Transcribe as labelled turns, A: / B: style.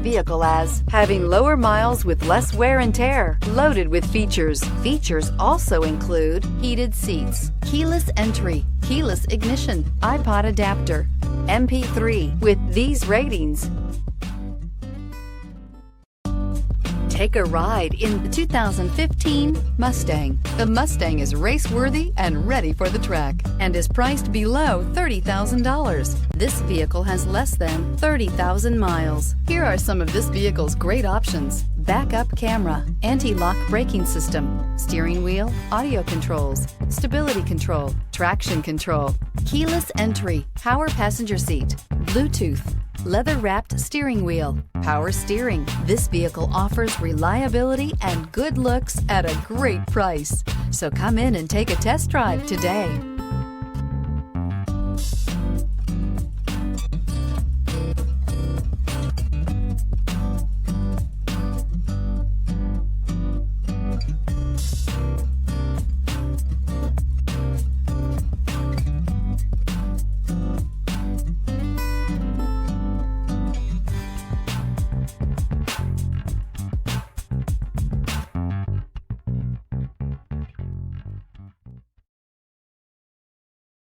A: vehicle as having lower miles with less wear and tear, loaded with features. Features also include heated seats, keyless entry, keyless ignition, iPod adapter, MP3. With these ratings, take a ride in the 2015 Mustang. The Mustang is race-worthy and ready for the track and is priced below $30,000. This vehicle has less than 30,000 miles. Here are some of this vehicle's great options: backup camera, anti-lock braking system, steering wheel audio controls, stability control, traction control, keyless entry, power passenger seat, Bluetooth, leather-wrapped steering wheel, power steering. This vehicle offers reliability and good looks at a great price. So come in and take a test drive today.